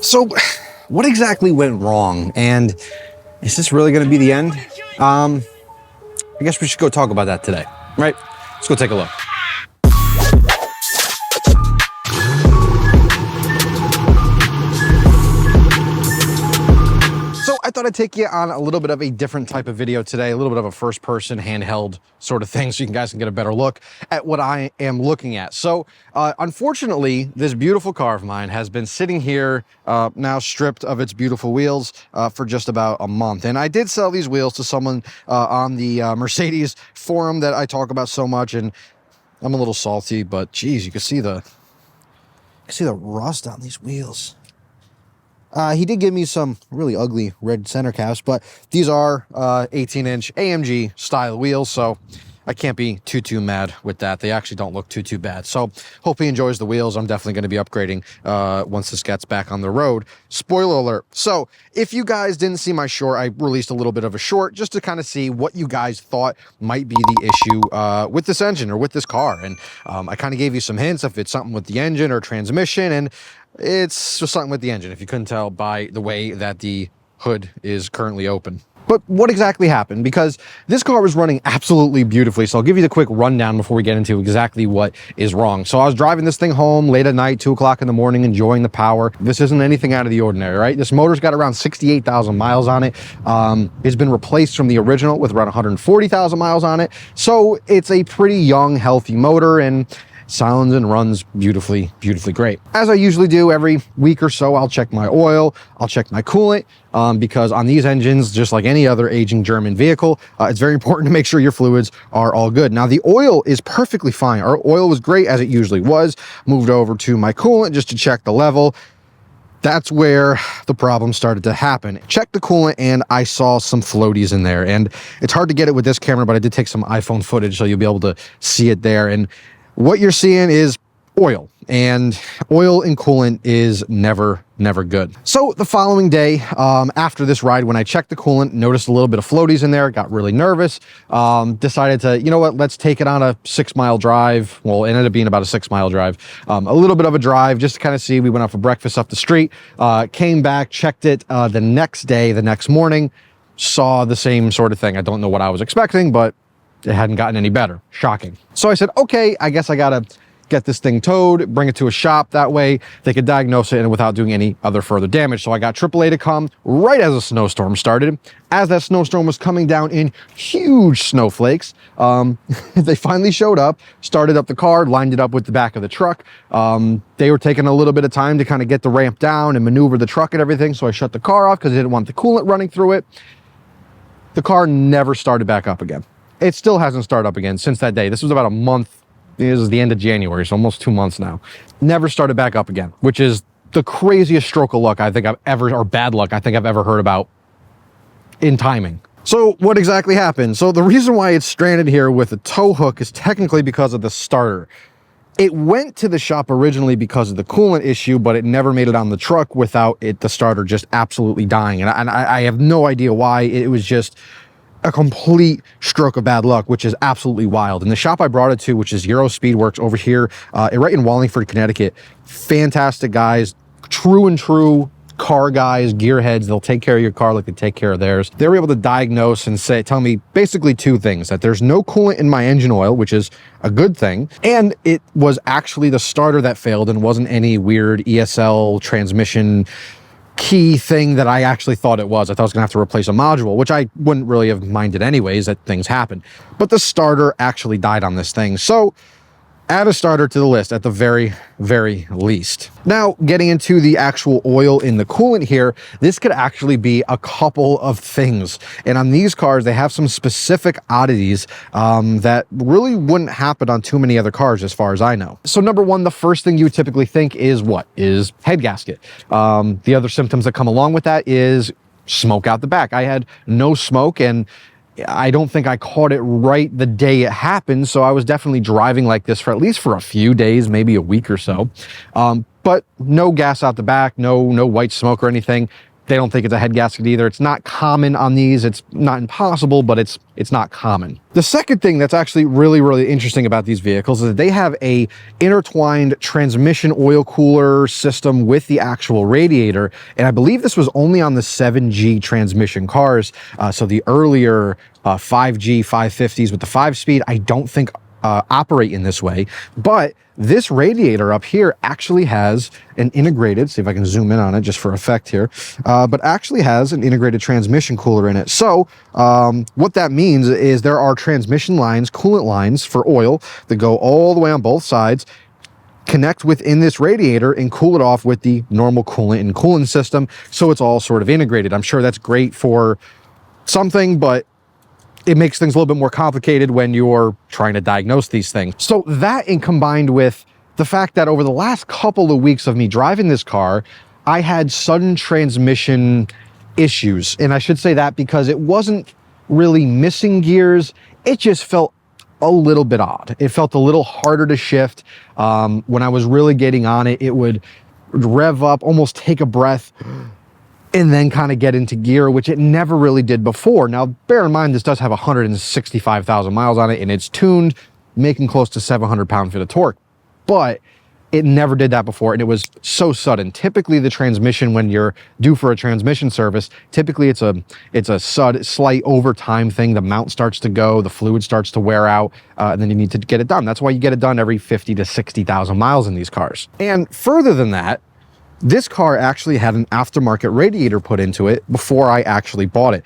So what exactly went wrong? And is this really going to be the end? I guess we should go talk about that today, right? Let's go take a look. So I thought I'd take you on a little bit of a different type of video today, a little bit of a first person handheld sort of thing, so you guys can get a better look at what I am looking at. So unfortunately, this beautiful car of mine has been sitting here now stripped of its beautiful wheels for just about a month. And I did sell these wheels to someone on the Mercedes forum that I talk about so much, and I'm a little salty, but geez, you can see the rust on these wheels. He did give me some really ugly red center caps, but these are 18-inch AMG style wheels, so I can't be too mad with that. They actually don't look too bad. So hope he enjoys the wheels. I'm definitely going to be upgrading once this gets back on the road. Spoiler alert. So if you guys didn't see my short, I released a little bit of a short just to kind of see what you guys thought might be the issue with this engine or with this car. And I kind of gave you some hints if it's something with the engine or transmission, and it's just something with the engine, if you couldn't tell by the way that the hood is currently open. But what exactly happened? Because this car was running absolutely beautifully. So I'll give you the quick rundown before we get into exactly what is wrong. So I was driving this thing home late at night, 2 o'clock in the morning, enjoying the power. This isn't anything out of the ordinary, right? This motor's got around 68,000 miles on it. It's been replaced from the original with around 140,000 miles on it. So it's a pretty young, healthy motor, and sounds and runs beautifully great. As I usually do every week or so, I'll check my oil, I'll check my coolant, because on these engines, just like any other aging German vehicle, it's very important to make sure your fluids are all good. Now, the oil is perfectly fine. Our oil was great, as it usually was. Moved over to my coolant just to check the level. That's where the problem started to happen. Checked the coolant and I saw some floaties in there. And it's hard to get it with this camera, but I did take some iPhone footage, so you'll be able to see it there. And what you're seeing is oil, and oil in coolant is never good. So the following day, after this ride, when I checked the coolant, noticed a little bit of floaties in there, got really nervous, decided to, you know what, let's take it on a 6-mile drive. Well, it ended up being about a 6-mile drive, a little bit of a drive just to kind of see. We went out for breakfast up the street, came back, checked it the next day, the next morning, saw the same sort of thing. I don't know what I was expecting, but it hadn't gotten any better. Shocking. So I said, okay, I guess I gotta get this thing towed, bring it to a shop. That way they could diagnose it and without doing any other further damage. So I got AAA to come right as a snowstorm started. As that snowstorm was coming down in huge snowflakes, they finally showed up, started up the car, lined it up with the back of the truck. They were taking a little bit of time to kind of get the ramp down and maneuver the truck and everything. So I shut the car off because I didn't want the coolant running through it. The car never started back up again. It still hasn't started up again since that day. This was about a month. This is the end of January, so almost 2 months now. Never started back up again, which is the craziest stroke of luck I think I've ever, or bad luck I think I've ever heard about in timing. So what exactly happened? So the reason why it's stranded here with a tow hook is technically because of the starter. It went to the shop originally because of the coolant issue, but it never made it on the truck without the starter just absolutely dying. And I have no idea why. It was just a complete stroke of bad luck, which is absolutely wild. And the shop I brought it to, which is Euro Speedworks over here, right in Wallingford, Connecticut, fantastic guys, true car guys, gearheads. They'll take care of your car like they take care of theirs. They were able to diagnose and tell me basically 2 things: that there's no coolant in my engine oil, which is a good thing, and it was actually the starter that failed and wasn't any weird ESL transmission key thing that I actually thought it was. I thought I was gonna have to replace a module, which I wouldn't really have minded anyways, that things happen. But the starter actually died on this thing. So add a starter to the list at the very least. Now, getting into the actual oil in the coolant here, this could actually be a couple of things. And on these cars, they have some specific oddities that really wouldn't happen on too many other cars as far as I know. So number one, the first thing you would typically think is what? Is head gasket. The other symptoms that come along with that is smoke out the back. I had no smoke, and I don't think I caught it right the day it happened, so I was definitely driving like this for at least for a few days, maybe a week or so. But no gas out the back, no white smoke or anything. They don't think it's a head gasket either. It's not common on these. It's not impossible, but it's not common. The second thing that's actually really, really interesting about these vehicles is that they have a intertwined transmission oil cooler system with the actual radiator. And I believe this was only on the 7G transmission cars. So the earlier 5G 550s with the 5-speed, I don't think operate in this way, but this radiator up here actually has an integrated, see if I can zoom in on it just for effect here, but actually has an integrated transmission cooler in it. So what that means is there are transmission lines, coolant lines for oil that go all the way on both sides, connect within this radiator and cool it off with the normal coolant and coolant system. So it's all sort of integrated. I'm sure that's great for something, but it makes things a little bit more complicated when you're trying to diagnose these things. So that, and combined with the fact that over the last couple of weeks of me driving this car, I had sudden transmission issues. And I should say that because it wasn't really missing gears. It just felt a little bit odd. It felt a little harder to shift. When I was really getting on it, it would rev up, almost take a breath, and then kind of get into gear, which it never really did before. Now, bear in mind, this does have 165,000 miles on it, and it's tuned, making close to 700 pound-feet of torque, but it never did that before, and it was so sudden. Typically, the transmission, when you're due for a transmission service, typically it's a slight overtime thing. The mount starts to go, the fluid starts to wear out, and then you need to get it done. That's why you get it done every 50 to 60,000 miles in these cars. And further than that, this car actually had an aftermarket radiator put into it before I actually bought it.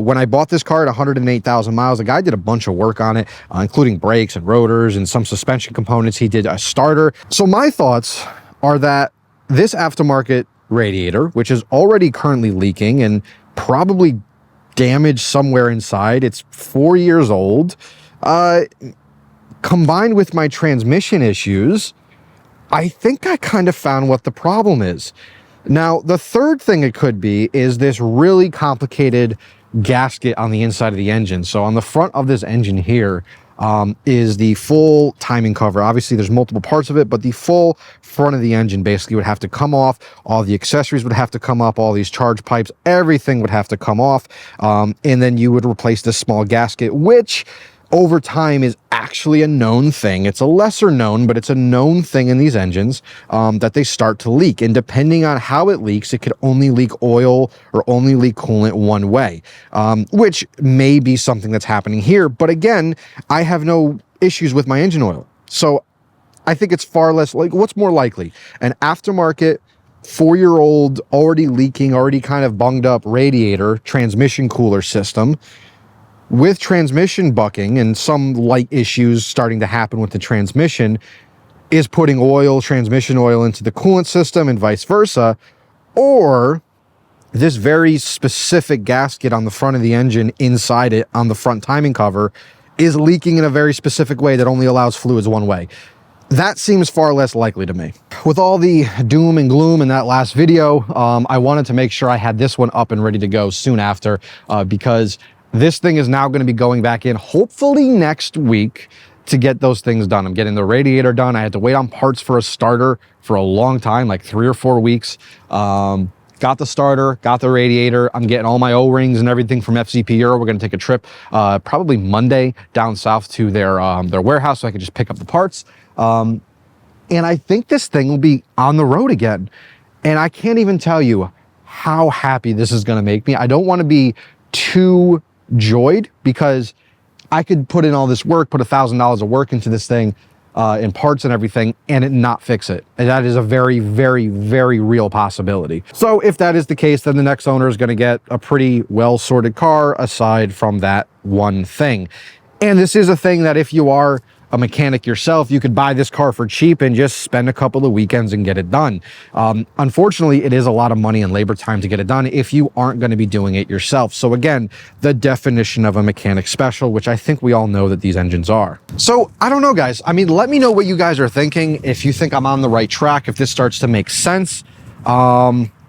When I bought this car at 108,000 miles, the guy did a bunch of work on it, including brakes and rotors and some suspension components. He did a starter. So my thoughts are that this aftermarket radiator, which is already currently leaking and probably damaged somewhere inside, it's 4 years old, combined with my transmission issues, I think I kind of found what the problem is. Now, the third thing it could be is this really complicated gasket on the inside of the engine. So on the front of this engine here is the full timing cover. Obviously, there's multiple parts of it, but the full front of the engine basically would have to come off. All the accessories would have to come up, all these charge pipes, everything would have to come off. And then you would replace this small gasket, which over time is actually a known thing. It's a lesser known, but it's a known thing in these engines that they start to leak. And depending on how it leaks, it could only leak oil or only leak coolant one way, which may be something that's happening here. But again, I have no issues with my engine oil. So I think it's far less like, what's more likely? An aftermarket 4-year-old, already leaking, already kind of bunged up radiator, transmission cooler system, with transmission bucking and some light issues starting to happen with the transmission, is putting oil, transmission oil, into the coolant system and vice versa, or this very specific gasket on the front of the engine inside it on the front timing cover is leaking in a very specific way that only allows fluids one way. That seems far less likely to me. With all the doom and gloom in that last video, I wanted to make sure I had this one up and ready to go soon after, because this thing is now going to be going back in hopefully next week to get those things done. I'm getting the radiator done. I had to wait on parts for a starter for a long time, like 3 or 4 weeks. Got the starter, got the radiator. I'm getting all my O-rings and everything from FCP Euro. We're going to take a trip probably Monday down south to their warehouse so I can just pick up the parts. And I think this thing will be on the road again. And I can't even tell you how happy this is going to make me. I don't want to be too joyed, because I could put in all this work, put $1,000 of work into this thing in parts and everything, and it not fix it. And that is a very, very, very real possibility. So if that is the case, then the next owner is going to get a pretty well-sorted car aside from that one thing. And this is a thing that if you are a mechanic yourself, you could buy this car for cheap and just spend a couple of weekends and get it done. Unfortunately, it is a lot of money and labor time to get it done if you aren't going to be doing it yourself. So again, the definition of a mechanic special, which I think we all know that these engines are. So I don't know, guys. I mean, let me know what you guys are thinking. If you think I'm on the right track, if this starts to make sense.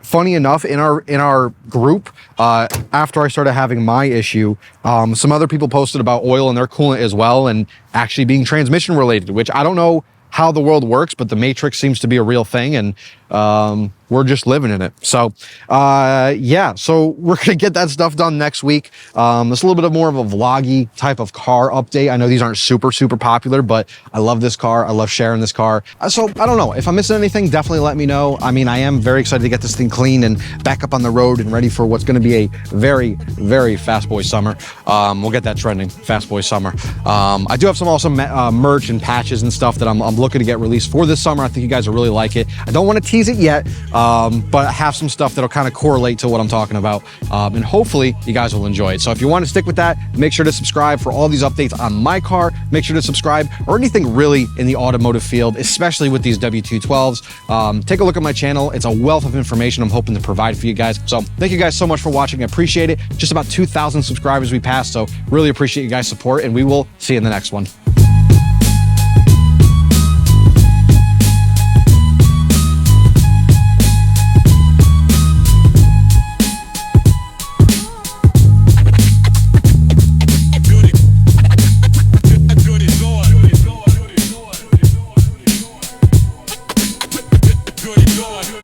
Funny enough, in our group, after I started having my issue, some other people posted about oil in their coolant as well, and actually being transmission related, which I don't know how the world works, but the matrix seems to be a real thing. And we're just living in it. So yeah, so we're gonna get that stuff done next week. It's a little bit more of a vloggy type of car update. I know these aren't super popular, but I love this car. I love sharing this car. So I don't know if I'm missing anything, definitely let me know. I mean, I am very excited to get this thing clean and back up on the road and ready for what's going to be a very fast boy summer. We'll get that trending, fast boy summer. I do have some awesome merch and patches and stuff that I'm looking to get released for this summer. I think you guys will really like it. I don't want to tease it yet, but I have some stuff that'll kind of correlate to what I'm talking about, and hopefully you guys will enjoy it. So if you want to stick with that, make sure to subscribe for all these updates on my car. Make sure to subscribe, or anything really in the automotive field, especially with these W212s. Take a look at my channel. It's a wealth of information I'm hoping to provide for you guys. So thank you guys so much for watching. I appreciate it. Just about 2,000 subscribers we passed, so really appreciate you guys' support, and we will see you in the next one.